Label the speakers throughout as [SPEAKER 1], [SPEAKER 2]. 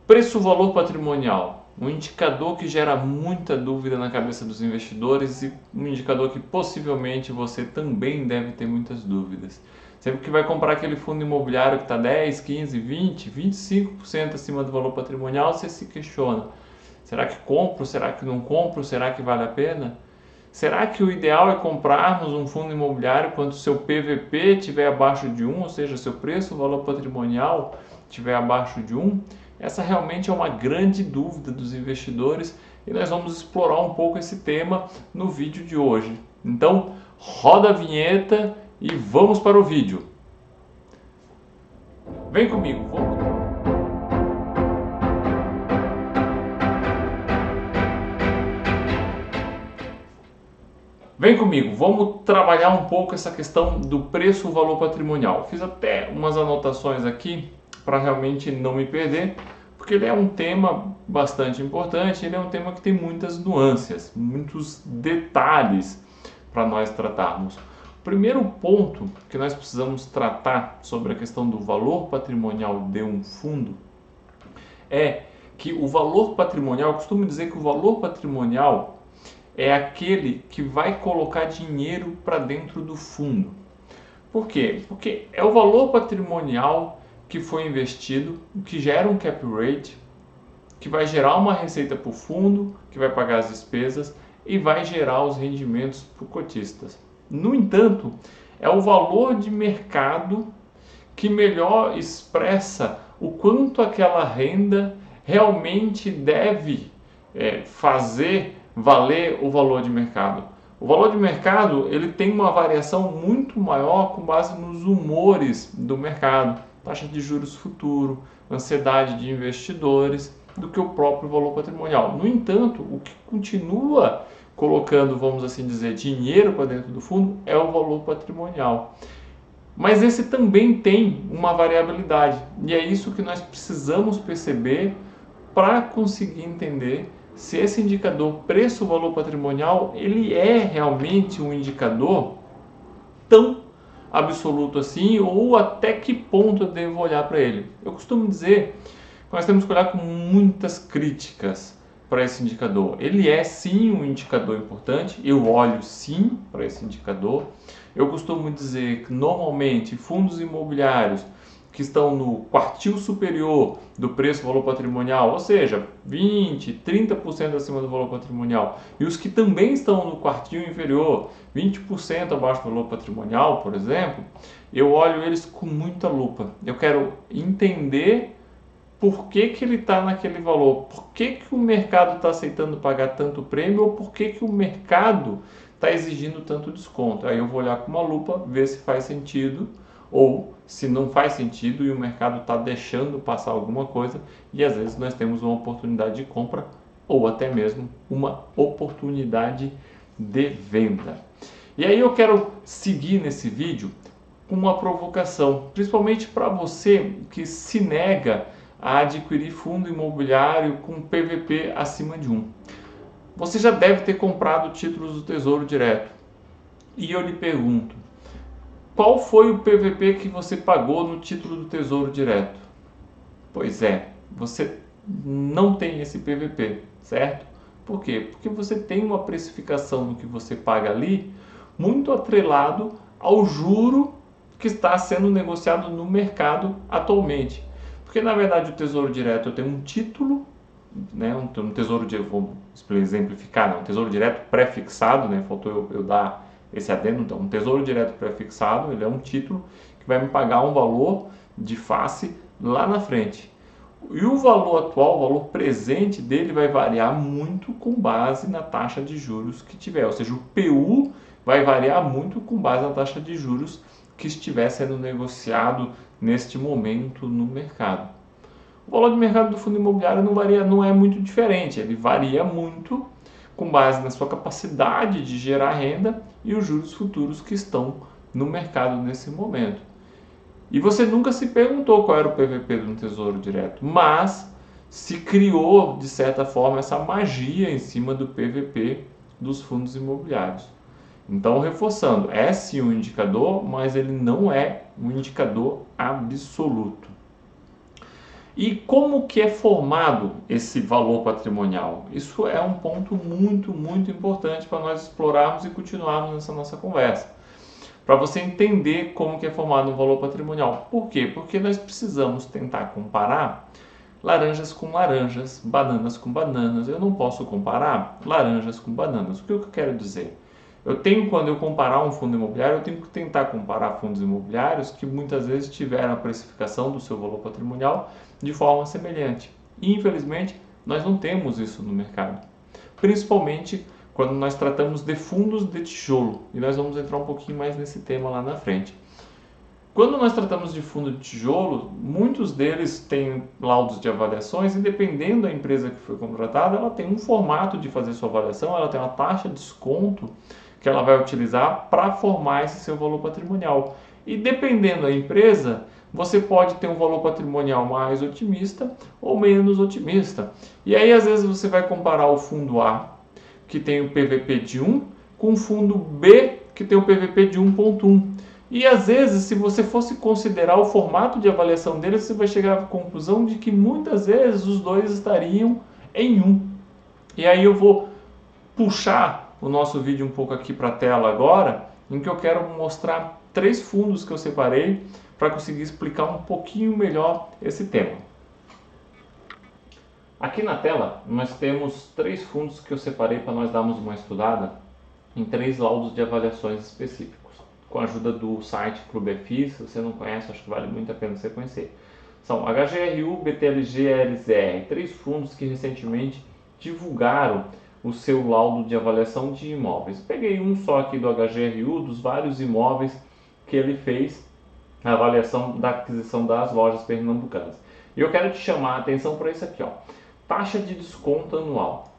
[SPEAKER 1] Preço-valor patrimonial, um indicador que gera muita dúvida na cabeça dos investidores e um indicador que possivelmente você também deve ter muitas dúvidas. Sempre que vai comprar aquele fundo imobiliário que está 10, 15, 20, 25% acima do valor patrimonial, você se questiona: será que compro? Será que não compro? Será que vale a pena? Será que o ideal é comprarmos um fundo imobiliário quando o seu PVP estiver abaixo de 1, ou seja, seu preço, valor patrimonial estiver abaixo de 1? Essa realmente é uma grande dúvida dos investidores e nós vamos explorar um pouco esse tema no vídeo de hoje. Então, roda a vinheta e vamos para o vídeo. Vem comigo, vamos. Vem comigo, vamos trabalhar um pouco essa questão do preço-valor patrimonial. Fiz até umas anotações aqui para realmente não me perder, porque ele é um tema bastante importante, ele é um tema que tem muitas nuances, muitos detalhes para nós tratarmos. O primeiro ponto que nós precisamos tratar sobre a questão do valor patrimonial de um fundo é que o valor patrimonial, eu costumo dizer que o valor patrimonial é aquele que vai colocar dinheiro para dentro do fundo. Por quê? Porque é o valor patrimonial que foi investido, que gera um cap rate, que vai gerar uma receita para o fundo, que vai pagar as despesas e vai gerar os rendimentos para os cotistas. No entanto, é o valor de mercado que melhor expressa o quanto aquela renda realmente deve fazer valer o valor de mercado. O valor de mercado ele tem uma variação muito maior com base nos humores do mercado, taxa de juros futuro, ansiedade de investidores, do que o próprio valor patrimonial. No entanto, o que continua colocando, vamos assim dizer, dinheiro para dentro do fundo é o valor patrimonial. Mas esse também tem uma variabilidade, e é isso que nós precisamos perceber para conseguir entender se esse indicador preço-valor patrimonial ele é realmente um indicador tão absoluto assim, ou até que ponto eu devo olhar para ele. Eu costumo dizer que nós temos que olhar com muitas críticas para esse indicador. Ele é sim um indicador importante, eu olho sim para esse indicador. Eu costumo dizer que normalmente fundos imobiliários que estão no quartil superior do preço-valor patrimonial, ou seja, 20, 30% acima do valor patrimonial, e os que também estão no quartil inferior, 20% abaixo do valor patrimonial, por exemplo, eu olho eles com muita lupa. Eu quero entender por que, que ele está naquele valor, por que, que o mercado está aceitando pagar tanto prêmio ou por que, que o mercado está exigindo tanto desconto. Aí eu vou olhar com uma lupa, ver se faz sentido ou se não faz sentido e o mercado está deixando passar alguma coisa e às vezes nós temos uma oportunidade de compra ou até mesmo uma oportunidade de venda. E aí eu quero seguir nesse vídeo com uma provocação, principalmente para você que se nega a adquirir fundo imobiliário com PVP acima de 1. Você já deve ter comprado títulos do Tesouro Direto. E eu lhe pergunto, qual foi o PVP que você pagou no título do Tesouro Direto? Pois é, você não tem esse PVP, certo? Por quê? Porque você tem uma precificação no que você paga ali muito atrelado ao juro que está sendo negociado no mercado atualmente. Porque na verdade o Tesouro Direto tem um título, né, um Tesouro Direto, vou exemplificar, né, um Tesouro Direto pré-fixado, né, faltou eu dar esse adendo, então um Tesouro Direto pré-fixado, ele é um título que vai me pagar um valor de face lá na frente. E o valor atual, o valor presente dele vai variar muito com base na taxa de juros que tiver, ou seja, o PU vai variar muito com base na taxa de juros que estiver sendo negociado neste momento no mercado. O valor de mercado do fundo imobiliário não é muito diferente, ele varia muito com base na sua capacidade de gerar renda e os juros futuros que estão no mercado nesse momento. E você nunca se perguntou qual era o PVP do Tesouro Direto, mas se criou, de certa forma, essa magia em cima do PVP dos fundos imobiliários. Então, reforçando, é sim um indicador, mas ele não é um indicador absoluto. E como que é formado esse valor patrimonial? Isso é um ponto muito, muito importante para nós explorarmos e continuarmos nessa nossa conversa. Para você entender como que é formado um valor patrimonial. Por quê? Porque nós precisamos tentar comparar laranjas com laranjas, bananas com bananas. Eu não posso comparar laranjas com bananas. O que eu quero dizer? Quando eu comparar um fundo imobiliário, eu tenho que tentar comparar fundos imobiliários que muitas vezes tiveram a precificação do seu valor patrimonial de forma semelhante. E, infelizmente, nós não temos isso no mercado. Principalmente quando nós tratamos de fundos de tijolo. E nós vamos entrar um pouquinho mais nesse tema lá na frente. Quando nós tratamos de fundo de tijolo, muitos deles têm laudos de avaliações e dependendo da empresa que foi contratada, ela tem um formato de fazer sua avaliação, ela tem uma taxa de desconto que ela vai utilizar para formar esse seu valor patrimonial. E dependendo da empresa, você pode ter um valor patrimonial mais otimista ou menos otimista. E aí, às vezes, você vai comparar o fundo A, que tem o PVP de 1, com o fundo B, que tem o PVP de 1,1. E às vezes, se você fosse considerar o formato de avaliação deles, você vai chegar à conclusão de que muitas vezes os dois estariam em 1. E aí eu vou puxar o nosso vídeo um pouco aqui para a tela agora, em que eu quero mostrar 3 fundos que eu separei para conseguir explicar um pouquinho melhor esse tema. Aqui na tela nós temos 3 fundos que eu separei para nós darmos uma estudada em 3 laudos de avaliações específicos, com a ajuda do site Clube FI. Se você não conhece, acho que vale muito a pena você conhecer. São HGRU, BTLG e LZR, 3 fundos que recentemente divulgaram o seu laudo de avaliação de imóveis. Peguei um só aqui do HGRU, dos vários imóveis que ele fez a avaliação da aquisição das lojas pernambucanas. E eu quero te chamar a atenção para isso aqui, ó. Taxa de desconto anual.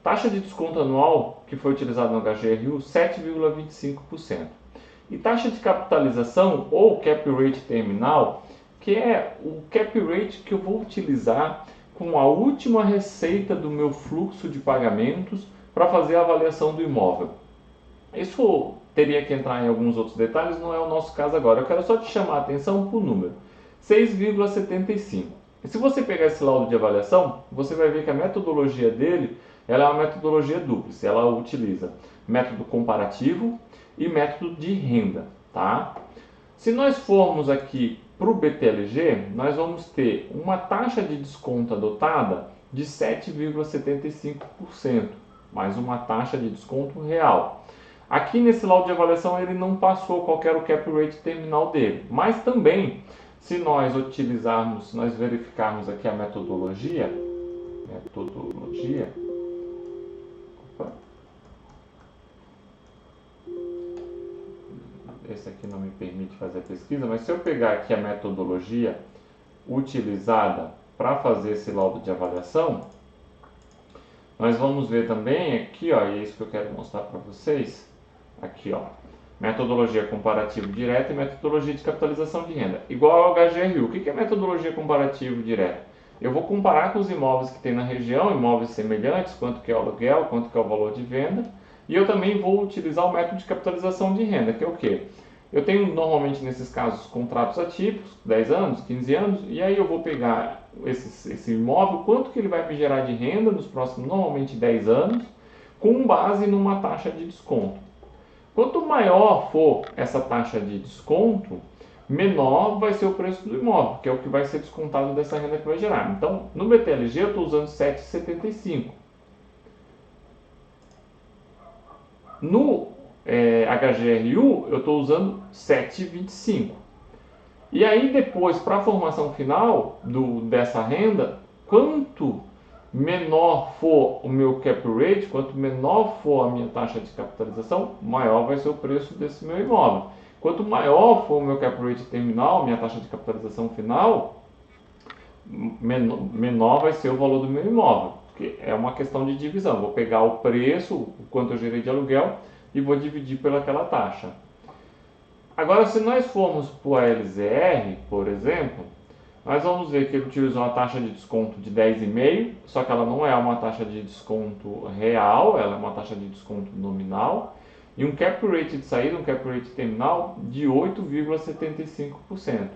[SPEAKER 1] Taxa de desconto anual que foi utilizada no HGRU, 7,25%. E taxa de capitalização ou cap rate terminal, que é o cap rate que eu vou utilizar com a última receita do meu fluxo de pagamentos para fazer a avaliação do imóvel. Isso teria que entrar em alguns outros detalhes, não é o nosso caso agora. Eu quero só te chamar a atenção para o número, 6,75. E se você pegar esse laudo de avaliação, você vai ver que a metodologia dele ela é uma metodologia dupla. Ela utiliza método comparativo e método de renda. Tá? Se nós formos aqui para o BTLG, nós vamos ter uma taxa de desconto adotada de 7,75%, mais uma taxa de desconto real. Aqui nesse laudo de avaliação ele não passou qual era o cap rate terminal dele, mas também se nós utilizarmos, se nós verificarmos aqui a metodologia, esse aqui não me permite fazer a pesquisa, mas se eu pegar aqui a metodologia utilizada para fazer esse laudo de avaliação, nós vamos ver também aqui, ó, e é isso que eu quero mostrar para vocês, aqui, ó, metodologia comparativa direta e metodologia de capitalização de renda, igual ao HGRU. O que é metodologia comparativa direta? Eu vou comparar com os imóveis que tem na região, imóveis semelhantes, quanto que é o aluguel, quanto que é o valor de venda, e eu também vou utilizar o método de capitalização de renda, que é o quê? Eu tenho normalmente nesses casos contratos atípicos, 10 anos, 15 anos, e aí eu vou pegar esse imóvel, quanto que ele vai me gerar de renda nos próximos, normalmente 10 anos, com base numa taxa de desconto. Quanto maior for essa taxa de desconto, menor vai ser o preço do imóvel, que é o que vai ser descontado dessa renda que vai gerar. Então, no BTLG eu estou usando 7,75. No HGRU eu estou usando 7,25. E aí depois, para a formação final dessa renda, quanto menor for o meu cap rate, quanto menor for a minha taxa de capitalização, maior vai ser o preço desse meu imóvel. Quanto maior for o meu cap rate terminal, minha taxa de capitalização final, menor vai ser o valor do meu imóvel. Porque é uma questão de divisão. Vou pegar o preço, o quanto eu gerei de aluguel, e vou dividir pelaquela taxa. Agora, se nós formos para o LZR, por exemplo, nós vamos ver que ele utilizou uma taxa de desconto de 10,5%, só que ela não é uma taxa de desconto real, ela é uma taxa de desconto nominal, e um cap rate de saída, um cap rate terminal de 8,75%.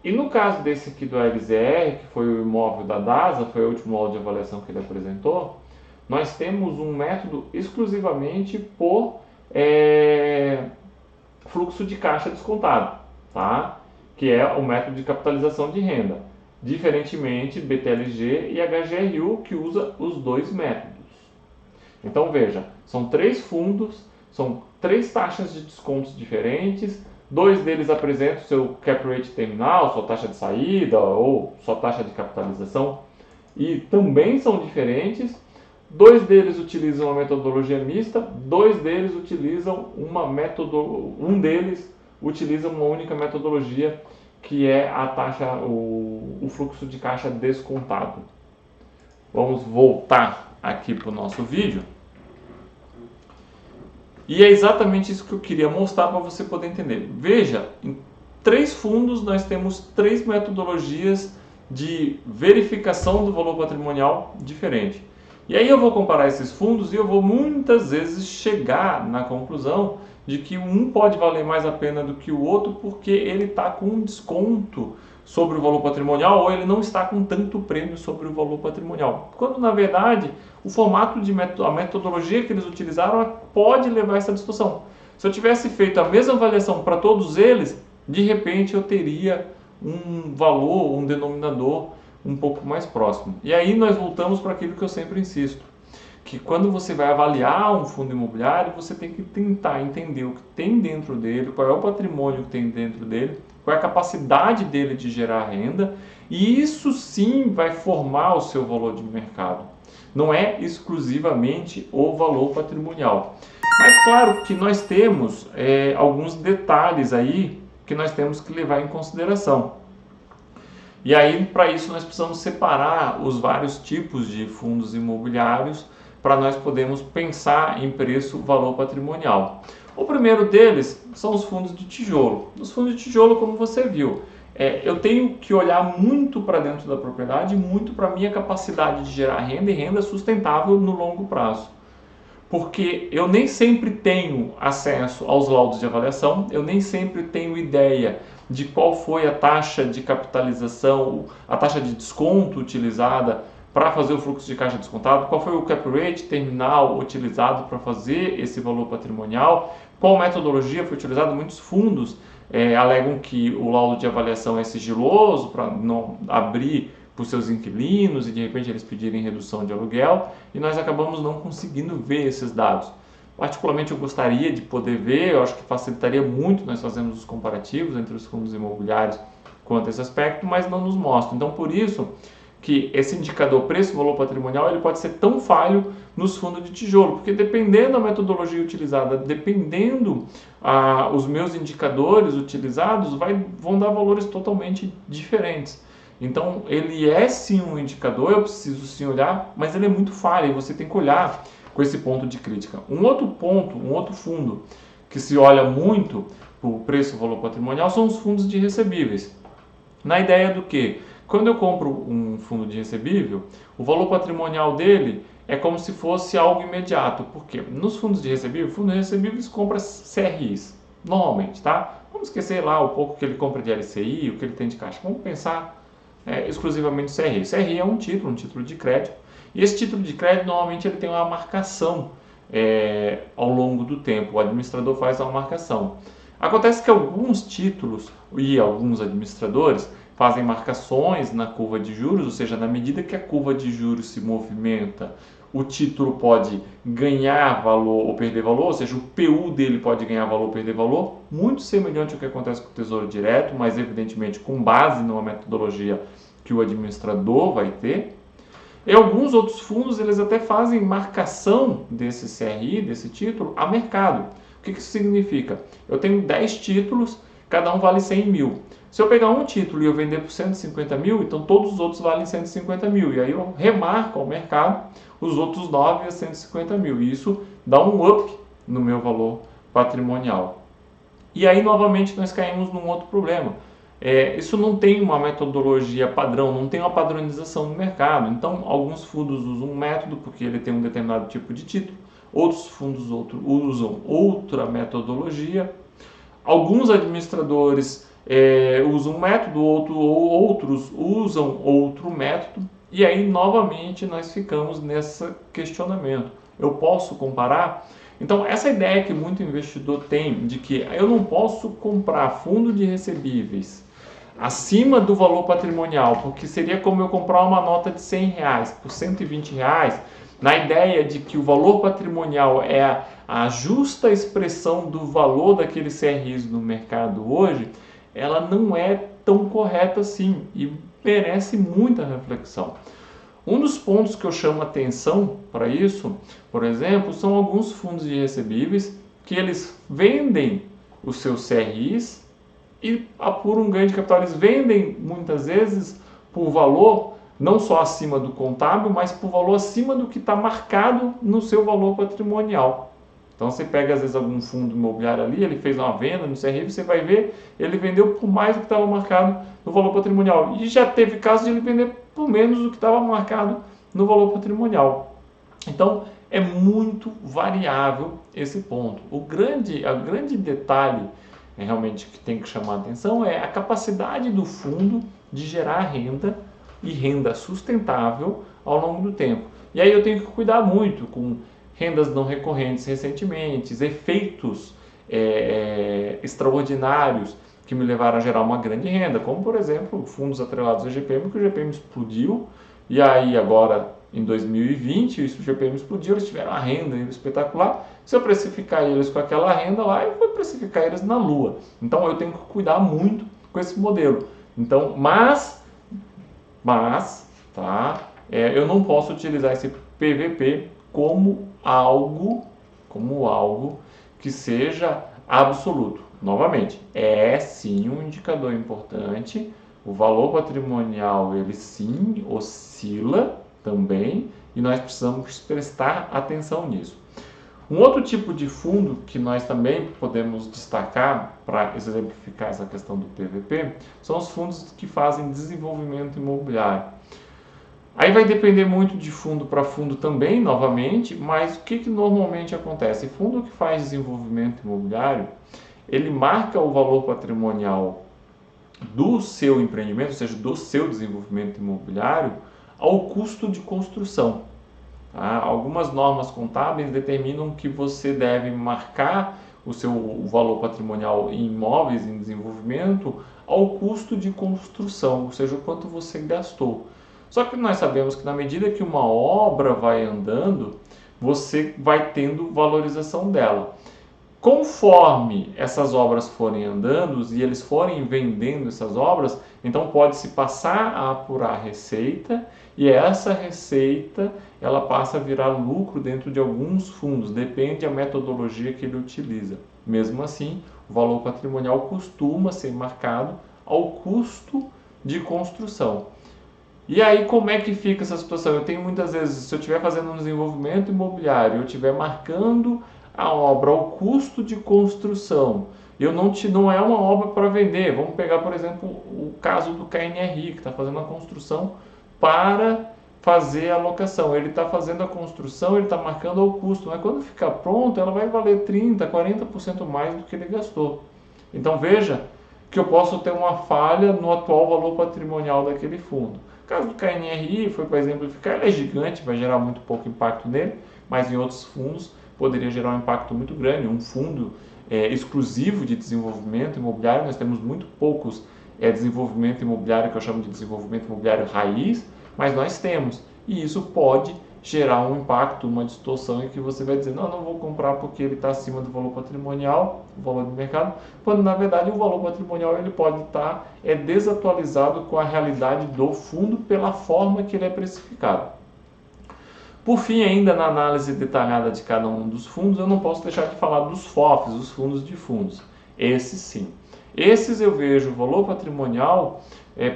[SPEAKER 1] E no caso desse aqui do LZR, que foi o imóvel da DASA, foi o último laudo de avaliação que ele apresentou, nós temos um método exclusivamente por fluxo de caixa descontado, tá? Que é o método de capitalização de renda, diferentemente BTLG e HGRU, que usa os dois métodos. Então veja, são 3 fundos, são 3 taxas de descontos diferentes, 2 deles apresentam seu cap rate terminal, sua taxa de saída ou sua taxa de capitalização, e também são diferentes. 2 deles utilizam uma metodologia mista, 2 deles utilizam um deles utiliza uma única metodologia, que é a taxa, o fluxo de caixa descontado. Vamos voltar aqui para o nosso vídeo. E é exatamente isso que eu queria mostrar para você poder entender. Veja, em 3 fundos nós temos 3 metodologias de verificação do valor patrimonial diferente. E aí eu vou comparar esses fundos e eu vou muitas vezes chegar na conclusão de que um pode valer mais a pena do que o outro porque ele está com um desconto sobre o valor patrimonial ou ele não está com tanto prêmio sobre o valor patrimonial. Quando na verdade o formato a metodologia que eles utilizaram pode levar a essa discussão. Se eu tivesse feito a mesma avaliação para todos eles, de repente eu teria um valor, um denominador um pouco mais próximo. E aí nós voltamos para aquilo que eu sempre insisto, que quando você vai avaliar um fundo imobiliário, você tem que tentar entender o que tem dentro dele, qual é o patrimônio que tem dentro dele, qual é a capacidade dele de gerar renda, e isso sim vai formar o seu valor de mercado. Não é exclusivamente o valor patrimonial. Mas claro que nós temos alguns detalhes aí que nós temos que levar em consideração. E aí, para isso, nós precisamos separar os vários tipos de fundos imobiliários para nós podermos pensar em preço, valor patrimonial. O primeiro deles são os fundos de tijolo. Os fundos de tijolo, como você viu, eu tenho que olhar muito para dentro da propriedade, muito para a minha capacidade de gerar renda e renda sustentável no longo prazo. Porque eu nem sempre tenho acesso aos laudos de avaliação, eu nem sempre tenho ideia de qual foi a taxa de capitalização, a taxa de desconto utilizada para fazer o fluxo de caixa descontado, qual foi o cap rate terminal utilizado para fazer esse valor patrimonial, qual metodologia foi utilizada. Muitos fundos alegam que o laudo de avaliação é sigiloso para não abrir para os seus inquilinos e de repente eles pedirem redução de aluguel, e nós acabamos não conseguindo ver esses dados. Particularmente eu gostaria de poder ver, eu acho que facilitaria muito nós fazermos os comparativos entre os fundos imobiliários quanto a esse aspecto, mas não nos mostra. Então por isso que esse indicador preço-valor patrimonial ele pode ser tão falho nos fundos de tijolo, porque dependendo da metodologia utilizada, dependendo os meus indicadores utilizados, vão dar valores totalmente diferentes. Então ele é sim um indicador, eu preciso sim olhar, mas ele é muito falho e você tem que olhar com esse ponto de crítica. Um outro fundo que se olha muito para o preço-valor patrimonial são os fundos de recebíveis. Na ideia do que? Quando eu compro um fundo de recebível, o valor patrimonial dele é como se fosse algo imediato. Por quê? Nos fundos de recebível, o fundo de recebíveis compra CRIs, normalmente, tá? Vamos esquecer lá o pouco que ele compra de LCI, o que ele tem de caixa. Vamos pensar exclusivamente CRI. CRI é um título de crédito. E esse título de crédito, normalmente, ele tem uma marcação ao longo do tempo. O administrador faz uma marcação. Acontece que alguns títulos e alguns administradores fazem marcações na curva de juros, ou seja, na medida que a curva de juros se movimenta, o título pode ganhar valor ou perder valor, ou seja, o PU dele pode ganhar valor ou perder valor, muito semelhante ao que acontece com o Tesouro Direto, mas evidentemente com base numa metodologia que o administrador vai ter. E alguns outros fundos, eles até fazem marcação desse CRI, desse título, a mercado. O que isso significa? Eu tenho 10 títulos, cada um vale 100 mil. Se eu pegar um título e eu vender por 150 mil, então todos os outros valem 150 mil. E aí eu remarco ao mercado os outros 9 a 150 mil. E isso dá um up no meu valor patrimonial. E aí, novamente, nós caímos num outro problema. Isso não tem uma metodologia padrão, não tem uma padronização no mercado. Então, alguns fundos usam um método porque ele tem um determinado tipo de título. Outros fundos usam outra metodologia. Alguns administradores usa um método, outros usam outro método, e aí novamente nós ficamos nesse questionamento. Eu posso comparar? Então, essa ideia que muito investidor tem de que eu não posso comprar fundo de recebíveis acima do valor patrimonial, porque seria como eu comprar uma nota de R$100 por R$120, na ideia de que o valor patrimonial é a justa expressão do valor daqueles CRIs no mercado hoje, ela não é tão correta assim e merece muita reflexão. Um dos pontos que eu chamo atenção para isso, por exemplo, são alguns fundos de recebíveis que eles vendem os seus CRIs e por um ganho de capital eles vendem muitas vezes por valor não só acima do contábil, mas por valor acima do que está marcado no seu valor patrimonial. Então você pega às vezes algum fundo imobiliário ali, ele fez uma venda no CRI, você vai ver, ele vendeu por mais do que estava marcado no valor patrimonial. E já teve caso de ele vender por menos do que estava marcado no valor patrimonial. Então é muito variável esse ponto. O grande detalhe realmente que tem que chamar a atenção é a capacidade do fundo de gerar renda e renda sustentável ao longo do tempo. E aí eu tenho que cuidar muito com rendas não recorrentes recentemente, efeitos extraordinários que me levaram a gerar uma grande renda, como por exemplo fundos atrelados ao GPM, que o GPM explodiu, e aí agora em 2020 isso, o GPM explodiu, eles tiveram uma renda espetacular. Se eu precificar eles com aquela renda lá, eu vou precificar eles na lua. Então eu tenho que cuidar muito com esse modelo. Então, eu não posso utilizar esse PVP como algo que seja absoluto. Novamente, é sim um indicador importante. O valor patrimonial, ele sim oscila também, e nós precisamos prestar atenção nisso. Um outro tipo de fundo que nós também podemos destacar para exemplificar essa questão do PVP são os fundos que fazem desenvolvimento imobiliário. Aí vai depender muito de fundo para fundo também, novamente, mas o que normalmente acontece? Fundo que faz desenvolvimento imobiliário, ele marca o valor patrimonial do seu empreendimento, ou seja, do seu desenvolvimento imobiliário, ao custo de construção. Tá? Algumas normas contábeis determinam que você deve marcar o valor patrimonial em imóveis em desenvolvimento ao custo de construção, ou seja, o quanto você gastou. Só que nós sabemos que na medida que uma obra vai andando, você vai tendo valorização dela. Conforme essas obras forem andando e eles forem vendendo essas obras, então pode-se passar a apurar a receita, e essa receita ela passa a virar lucro dentro de alguns fundos, depende da metodologia que ele utiliza. Mesmo assim, o valor patrimonial costuma ser marcado ao custo de construção. E aí como é que fica essa situação? Eu tenho muitas vezes, se eu estiver fazendo um desenvolvimento imobiliário, eu estiver marcando a obra ao custo de construção, não é uma obra para vender. Vamos pegar, por exemplo, o caso do KNRI, que está fazendo a construção para fazer a locação. Ele está fazendo a construção, ele está marcando ao custo, mas quando ficar pronto, ela vai valer 30%, 40% mais do que ele gastou. Então veja que eu posso ter uma falha no atual valor patrimonial daquele fundo. O caso do KNRI foi para exemplificar, ele é gigante, vai gerar muito pouco impacto nele, mas em outros fundos poderia gerar um impacto muito grande. Um fundo exclusivo de desenvolvimento imobiliário, nós temos muito poucos desenvolvimento imobiliário, que eu chamo de desenvolvimento imobiliário raiz, mas nós temos, e isso pode gerar um impacto, uma distorção em que você vai dizer, não vou comprar porque ele está acima do valor patrimonial, o valor do mercado, quando na verdade o valor patrimonial ele pode estar desatualizado com a realidade do fundo pela forma que ele é precificado. Por fim, ainda na análise detalhada de cada um dos fundos, eu não posso deixar de falar dos FOFs, os fundos de fundos. Esses sim. Esses eu vejo o valor patrimonial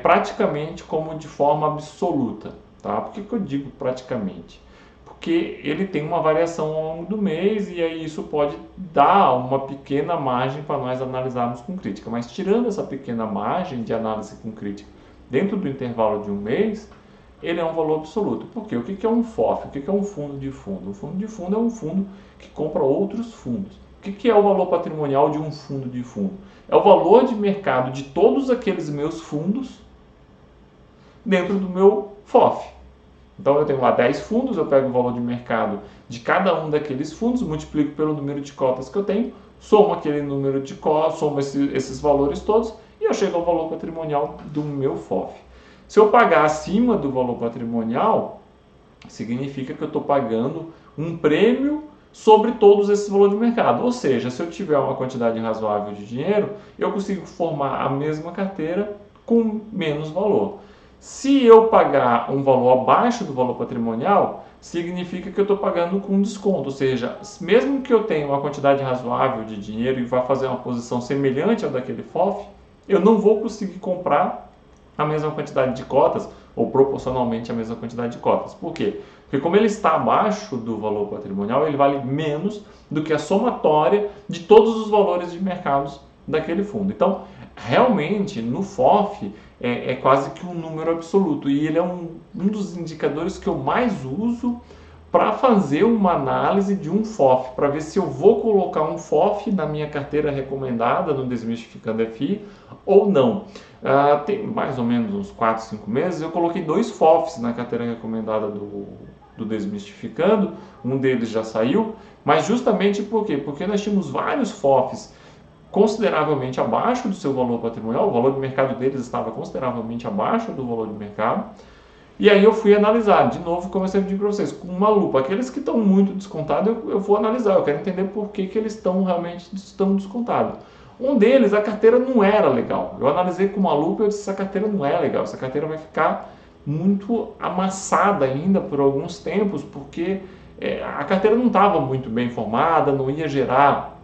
[SPEAKER 1] praticamente como de forma absoluta. Tá? Por que eu digo praticamente? Porque ele tem uma variação ao longo do mês e aí isso pode dar uma pequena margem para nós analisarmos com crítica. Mas tirando essa pequena margem de análise com crítica dentro do intervalo de um mês, ele é um valor absoluto. Por quê? O que é um FOF? O que é um fundo de fundo? Um fundo de fundo é um fundo que compra outros fundos. O que é o valor patrimonial de um fundo de fundo? É o valor de mercado de todos aqueles meus fundos dentro do meu FOF. Então eu tenho lá 10 fundos, eu pego o valor de mercado de cada um daqueles fundos, multiplico pelo número de cotas que eu tenho, somo aquele número de cotas, somo esses valores todos e eu chego ao valor patrimonial do meu FOF. Se eu pagar acima do valor patrimonial, significa que eu estou pagando um prêmio sobre todos esses valores de mercado. Ou seja, se eu tiver uma quantidade razoável de dinheiro, eu consigo formar a mesma carteira com menos valor. Se eu pagar um valor abaixo do valor patrimonial, significa que eu estou pagando com desconto. Ou seja, mesmo que eu tenha uma quantidade razoável de dinheiro e vá fazer uma posição semelhante ao daquele FOF, eu não vou conseguir comprar a mesma quantidade de cotas ou proporcionalmente a mesma quantidade de cotas. Por quê? Porque como ele está abaixo do valor patrimonial, ele vale menos do que a somatória de todos os valores de mercados daquele fundo. Então, realmente, no FOF, é quase que um número absoluto. E ele é um dos indicadores que eu mais uso para fazer uma análise de um FOF, para ver se eu vou colocar um FOF na minha carteira recomendada no Desmistificando FI ou não. Tem mais ou menos uns 4, 5 meses, eu coloquei 2 FOFs na carteira recomendada do Desmistificando, um deles já saiu, mas justamente por quê? Porque nós tínhamos vários FOFs consideravelmente abaixo do seu valor patrimonial, o valor de mercado deles estava consideravelmente abaixo do valor de mercado, e aí eu fui analisar, de novo, como eu sempre digo para vocês, com uma lupa. Aqueles que estão muito descontados, eu vou analisar, eu quero entender por que eles realmente estão descontados. Um deles, a carteira não era legal. Eu analisei com uma lupa e eu disse, essa carteira não é legal, essa carteira vai ficar muito amassada ainda por alguns tempos, porque a carteira não estava muito bem formada, não ia gerar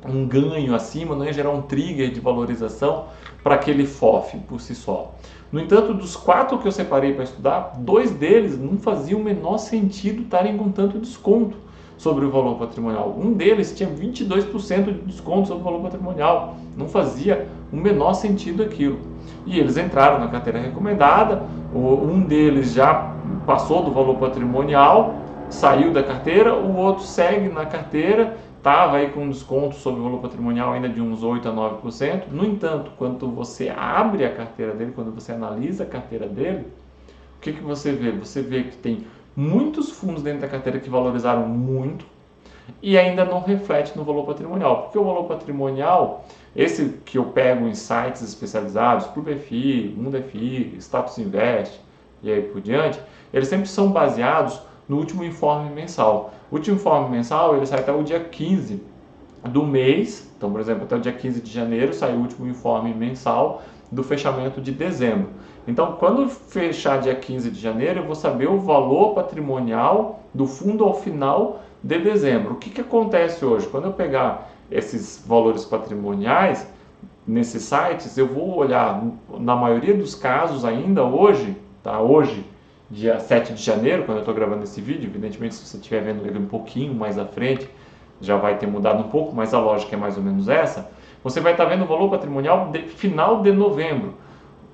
[SPEAKER 1] um ganho acima, não ia gerar um trigger de valorização para aquele FOF por si só. No entanto, dos 4 que eu separei para estudar, 2 deles não fazia o menor sentido estarem com tanto desconto sobre o valor patrimonial. Um deles tinha 22% de desconto sobre o valor patrimonial. Não fazia o menor sentido aquilo. E eles entraram na carteira recomendada, um deles já passou do valor patrimonial, saiu da carteira, o outro segue na carteira, estava aí com um desconto sobre o valor patrimonial ainda de uns 8 a 9%. No entanto, quando você abre a carteira dele, quando você analisa a carteira dele, o que você vê? Você vê que tem muitos fundos dentro da carteira que valorizaram muito e ainda não reflete no valor patrimonial. Porque o valor patrimonial, esse que eu pego em sites especializados, Clube FI, Mundo FI, Status Invest e aí por diante, eles sempre são baseados no último informe mensal. O último informe mensal ele sai até o dia 15 do mês. Então, por exemplo, até o dia 15 de janeiro sai o último informe mensal do fechamento de dezembro. Então, quando fechar dia 15 de janeiro, eu vou saber o valor patrimonial do fundo ao final de dezembro. O que acontece hoje? Quando eu pegar esses valores patrimoniais nesses sites, eu vou olhar, na maioria dos casos ainda hoje, tá? Hoje, dia 7 de janeiro, quando eu estou gravando esse vídeo, evidentemente se você estiver vendo ele um pouquinho mais à frente, já vai ter mudado um pouco, mas a lógica é mais ou menos essa, você vai estar vendo o valor patrimonial de final de novembro.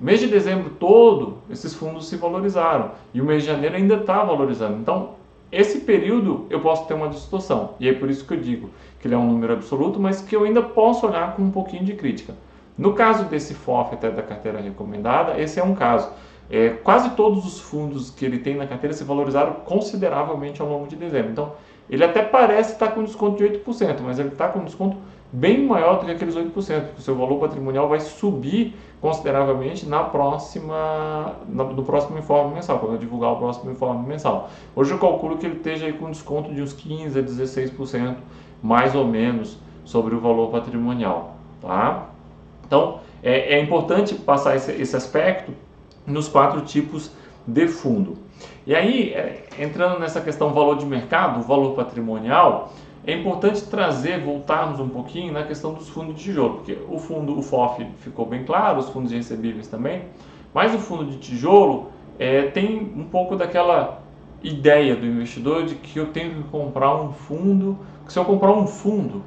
[SPEAKER 1] O mês de dezembro todo, esses fundos se valorizaram, e o mês de janeiro ainda está valorizando. Então, esse período eu posso ter uma distorção, e é por isso que eu digo que ele é um número absoluto, mas que eu ainda posso olhar com um pouquinho de crítica. No caso desse FOF até da carteira recomendada, esse é um caso. Quase todos os fundos que ele tem na carteira se valorizaram consideravelmente ao longo de dezembro. Então, ele até parece estar com desconto de 8%, mas ele está com um desconto bem maior do que aqueles 8%, porque o seu valor patrimonial vai subir consideravelmente no próximo informe mensal, quando eu divulgar o próximo informe mensal. Hoje eu calculo que ele esteja aí com desconto de uns 15% a 16%, mais ou menos, sobre o valor patrimonial. Tá? Então, é importante passar esse aspecto nos 4 tipos de fundo. E aí, entrando nessa questão valor de mercado, valor patrimonial, é importante voltarmos um pouquinho na questão dos fundos de tijolo, porque o FOF ficou bem claro, os fundos de recebíveis também, mas o fundo de tijolo tem um pouco daquela ideia do investidor de que eu tenho que comprar um fundo, que se eu comprar um fundo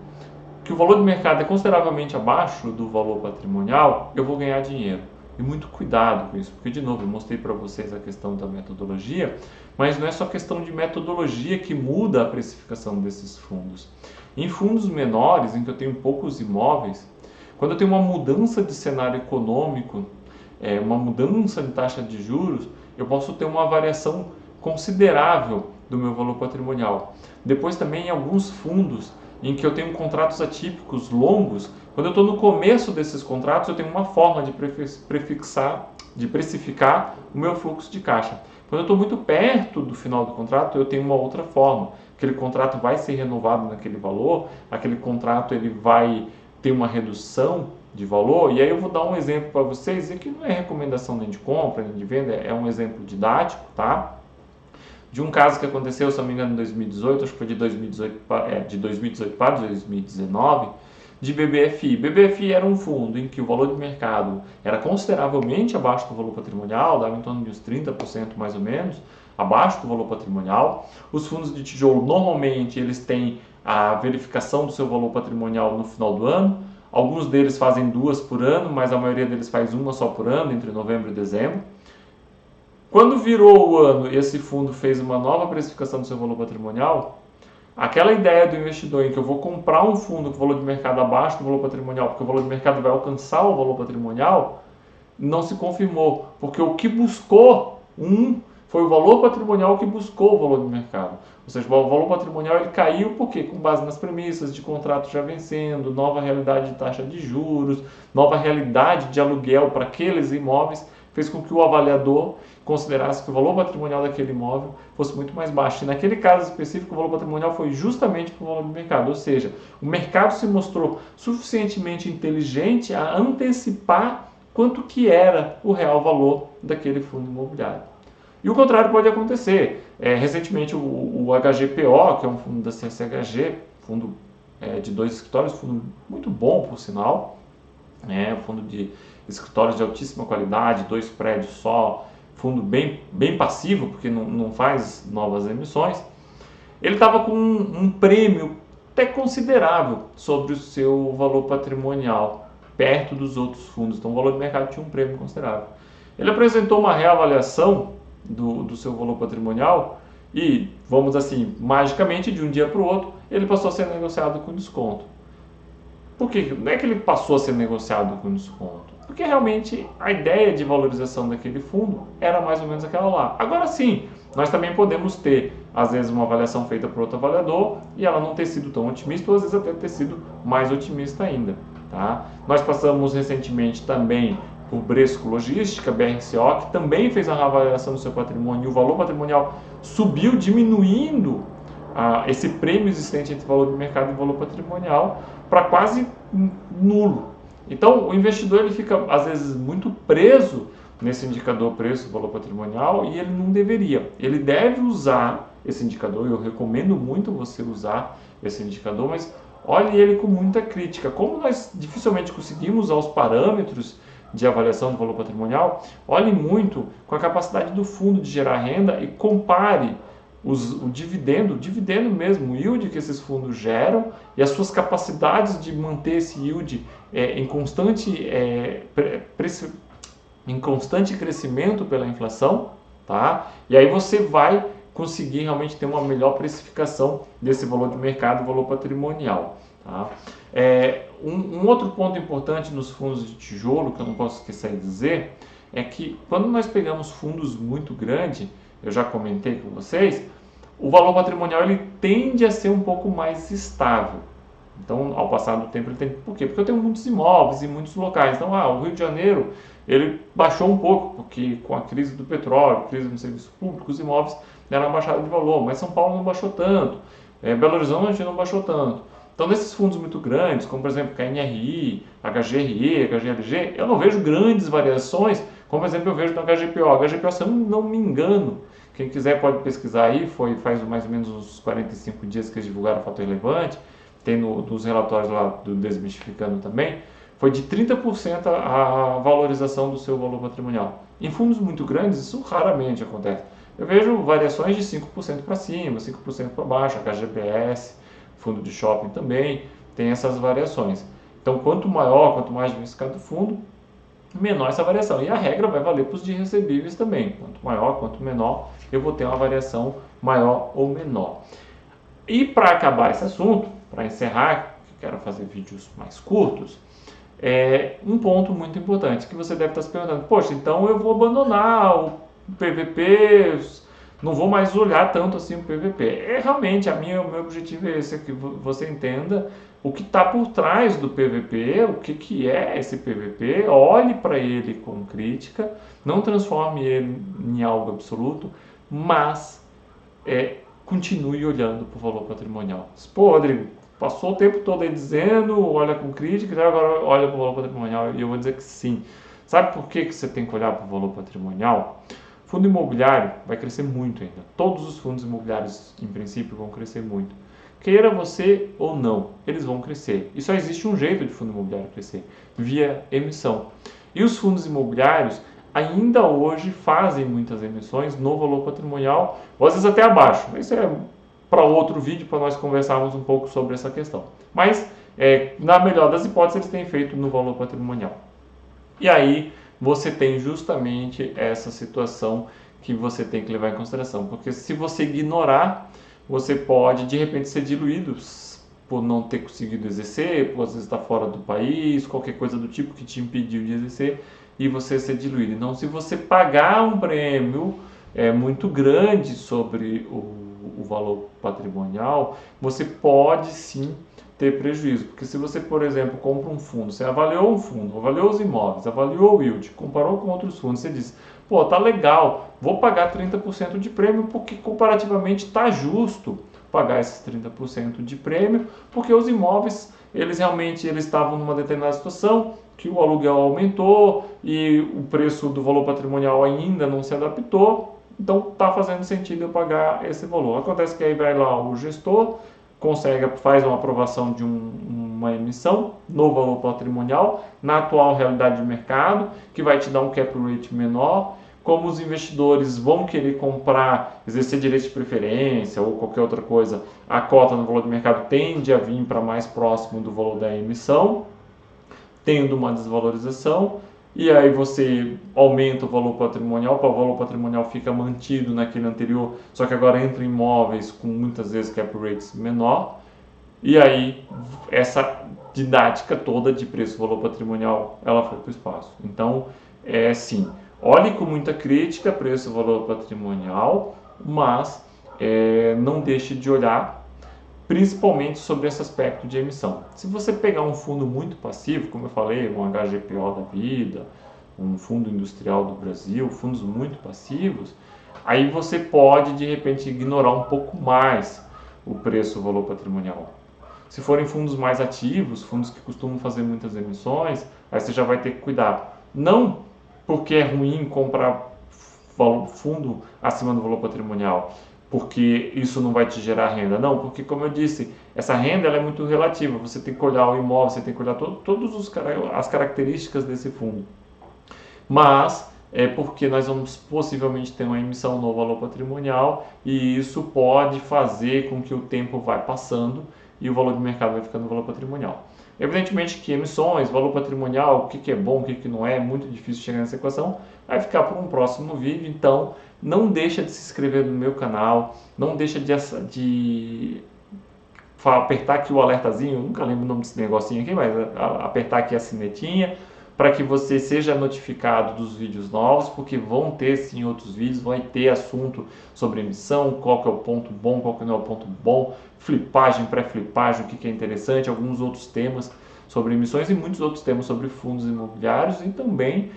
[SPEAKER 1] que o valor de mercado é consideravelmente abaixo do valor patrimonial, eu vou ganhar dinheiro. E muito cuidado com isso, porque de novo eu mostrei para vocês a questão da metodologia, mas não é só questão de metodologia que muda a precificação desses fundos. Em fundos menores, em que eu tenho poucos imóveis, quando eu tenho uma mudança de cenário econômico, uma mudança de taxa de juros, eu posso ter uma variação considerável do meu valor patrimonial. Depois também em alguns fundos em que eu tenho contratos atípicos longos, quando eu estou no começo desses contratos, eu tenho uma forma de precificar o meu fluxo de caixa. Quando eu estou muito perto do final do contrato, eu tenho uma outra forma. Aquele contrato vai ser renovado naquele valor, aquele contrato ele vai ter uma redução de valor, e aí eu vou dar um exemplo para vocês, e que não é recomendação nem de compra, nem de venda, é um exemplo didático, tá? De um caso que aconteceu, se não me engano, em 2018, acho que foi de 2018 para 2019, de BBFI. BBFI era um fundo em que o valor de mercado era consideravelmente abaixo do valor patrimonial, dava em torno de uns 30% mais ou menos, abaixo do valor patrimonial. Os fundos de tijolo, normalmente, eles têm a verificação do seu valor patrimonial no final do ano. Alguns deles fazem 2 por ano, mas a maioria deles faz uma só por ano, entre novembro e dezembro. Quando virou o ano e esse fundo fez uma nova precificação do seu valor patrimonial, aquela ideia do investidor em que eu vou comprar um fundo com valor de mercado abaixo do valor patrimonial, porque o valor de mercado vai alcançar o valor patrimonial, não se confirmou, porque o que buscou foi o valor patrimonial que buscou o valor de mercado. Ou seja, o valor patrimonial ele caiu porque com base nas premissas de contrato já vencendo, nova realidade de taxa de juros, nova realidade de aluguel para aqueles imóveis, fez com que o avaliador considerasse que o valor patrimonial daquele imóvel fosse muito mais baixo. E naquele caso específico, o valor patrimonial foi justamente para o valor do mercado. Ou seja, o mercado se mostrou suficientemente inteligente a antecipar quanto que era o real valor daquele fundo imobiliário. E o contrário pode acontecer. Recentemente, o HGPO, que é um fundo da CSHG, fundo de 2 escritórios, fundo muito bom, por sinal, um fundo de escritórios de altíssima qualidade, 2 prédios só, fundo bem passivo, porque não faz novas emissões. Ele estava com um prêmio até considerável sobre o seu valor patrimonial, perto dos outros fundos. Então o valor de mercado tinha um prêmio considerável. Ele apresentou uma reavaliação do seu valor patrimonial e, vamos assim, magicamente, de um dia para o outro, ele passou a ser negociado com desconto. Por quê? Não é que ele passou a ser negociado com desconto, porque realmente a ideia de valorização daquele fundo era mais ou menos aquela lá. Agora sim, nós também podemos ter, às vezes, uma avaliação feita por outro avaliador e ela não ter sido tão otimista, ou às vezes até ter sido mais otimista ainda. Tá? Nós passamos recentemente também por Bresco Logística, BRCO, que também fez a reavaliação do seu patrimônio e o valor patrimonial subiu, diminuindo esse prêmio existente entre valor de mercado e valor patrimonial para quase nulo. Então, o investidor ele fica, às vezes, muito preso nesse indicador preço-valor patrimonial e ele não deveria. Ele deve usar esse indicador, eu recomendo muito você usar esse indicador, mas olhe ele com muita crítica. Como nós dificilmente conseguimos usar os parâmetros de avaliação do valor patrimonial, olhe muito com a capacidade do fundo de gerar renda e compare o dividendo mesmo, o yield que esses fundos geram e as suas capacidades de manter esse yield em constante crescimento pela inflação, tá? E aí você vai conseguir realmente ter uma melhor precificação desse valor de mercado e valor patrimonial, tá? Um outro ponto importante nos fundos de tijolo, que eu não posso esquecer de dizer, é que quando nós pegamos fundos muito grandes, eu já comentei com vocês, o valor patrimonial ele tende a ser um pouco mais estável. Então, ao passar do tempo, ele tem... Por quê? Porque eu tenho muitos imóveis em muitos locais. Então, o Rio de Janeiro, ele baixou um pouco, porque com a crise do petróleo, crise no serviço público, os imóveis deram uma baixada de valor. Mas São Paulo não baixou tanto, Belo Horizonte não baixou tanto. Então, nesses fundos muito grandes, como por exemplo KNRI, HGRE, HGLG, eu não vejo grandes variações, como por exemplo eu vejo no HGPO. HGPO, se eu não me engano, quem quiser pode pesquisar aí, faz mais ou menos uns 45 dias que eles divulgaram o fator relevante, tem nos relatórios lá do Desmistificando também, foi de 30% a valorização do seu valor patrimonial. Em fundos muito grandes, isso raramente acontece. Eu vejo variações de 5% para cima, 5% para baixo, HGBS, fundo de shopping também, tem essas variações. Então, quanto maior, quanto mais diversificado o fundo, menor essa variação. E a regra vai valer para os de recebíveis também. Quanto maior, quanto menor, eu vou ter uma variação maior ou menor. E para acabar esse assunto, para encerrar, que quero fazer vídeos mais curtos, um ponto muito importante que você deve estar se perguntando: poxa, então eu vou abandonar o PVP, não vou mais olhar tanto assim o PVP. Realmente, o meu objetivo é esse, que você entenda o que está por trás do PVP, o que é esse PVP, olhe para ele com crítica, não transforme ele em algo absoluto, mas continue olhando para o valor patrimonial. Pô, Rodrigo, passou o tempo todo aí dizendo, olha com crítica, agora olha para o valor patrimonial, e eu vou dizer que sim. Sabe por que você tem que olhar para o valor patrimonial? Fundo imobiliário vai crescer muito ainda. Todos os fundos imobiliários, em princípio, vão crescer muito. Queira você ou não, eles vão crescer. E só existe um jeito de fundo imobiliário crescer, via emissão. E os fundos imobiliários ainda hoje fazem muitas emissões no valor patrimonial, ou às vezes até abaixo. Isso é para outro vídeo, para nós conversarmos um pouco sobre essa questão. Mas, na melhor das hipóteses, eles têm feito no valor patrimonial. E aí, você tem justamente essa situação que você tem que levar em consideração. Porque se você ignorar, você pode, de repente, ser diluído por não ter conseguido exercer, por às vezes estar fora do país, qualquer coisa do tipo que te impediu de exercer, e você ser diluído. Então, se você pagar um prêmio muito grande sobre o valor patrimonial, você pode sim ter prejuízo. Porque se você, por exemplo, compra um fundo, você avaliou um fundo, avaliou os imóveis, avaliou o yield, comparou com outros fundos, você diz: pô, tá legal, vou pagar 30% de prêmio porque comparativamente tá justo pagar esses 30% de prêmio, porque os imóveis, eles realmente estavam numa determinada situação, que o aluguel aumentou e o preço do valor patrimonial ainda não se adaptou, então está fazendo sentido eu pagar esse valor. Acontece que aí vai lá o gestor, faz uma aprovação de uma emissão no valor patrimonial, na atual realidade de mercado, que vai te dar um cap rate menor. Como os investidores vão querer comprar, exercer direito de preferência ou qualquer outra coisa, a cota no valor de mercado tende a vir para mais próximo do valor da emissão, tendo uma desvalorização, e aí você aumenta o valor patrimonial, o valor patrimonial fica mantido naquele anterior, só que agora entra em imóveis com muitas vezes cap rates menor, e aí essa didática toda de preço-valor patrimonial, ela foi para o espaço. Então, sim, olhe com muita crítica preço-valor patrimonial, mas não deixe de olhar principalmente sobre esse aspecto de emissão. Se você pegar um fundo muito passivo, como eu falei, um HGPO da vida, um fundo industrial do Brasil, fundos muito passivos, aí você pode de repente ignorar um pouco mais o preço-valor patrimonial. Se forem fundos mais ativos, fundos que costumam fazer muitas emissões, aí você já vai ter que cuidar. Não porque é ruim comprar fundo acima do valor patrimonial, porque isso não vai te gerar renda. Não, porque como eu disse, essa renda ela é muito relativa. Você tem que olhar o imóvel, você tem que olhar todas as características desse fundo. Mas é porque nós vamos possivelmente ter uma emissão no valor patrimonial e isso pode fazer com que o tempo vá passando e o valor de mercado vai ficando no valor patrimonial. Evidentemente que emissões, valor patrimonial, o que é bom, o que não é muito difícil chegar nessa equação, vai ficar para um próximo vídeo. Então, não deixa de se inscrever no meu canal, não deixa de apertar aqui o alertazinho, eu nunca lembro o nome desse negocinho aqui, mas apertar aqui a sinetinha, para que você seja notificado dos vídeos novos, porque vão ter sim outros vídeos, vai ter assunto sobre emissão, qual que é o ponto bom, qual que não é o ponto bom, flipagem, pré-flipagem, o que é interessante, alguns outros temas sobre emissões e muitos outros temas sobre fundos imobiliários e também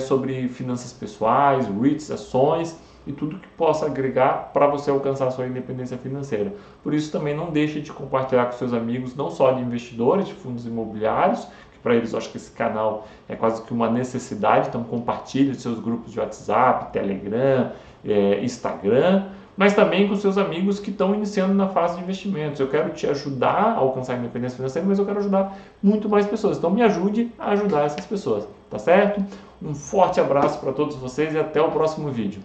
[SPEAKER 1] sobre finanças pessoais, REITs, ações e tudo que possa agregar para você alcançar a sua independência financeira. Por isso também não deixe de compartilhar com seus amigos, não só de investidores de fundos imobiliários, que para eles eu acho que esse canal é quase que uma necessidade, então compartilhe seus grupos de WhatsApp, Telegram, Instagram, mas também com seus amigos que estão iniciando na fase de investimentos. Eu quero te ajudar a alcançar a independência financeira, mas eu quero ajudar muito mais pessoas. Então me ajude a ajudar essas pessoas, tá certo? Um forte abraço para todos vocês e até o próximo vídeo.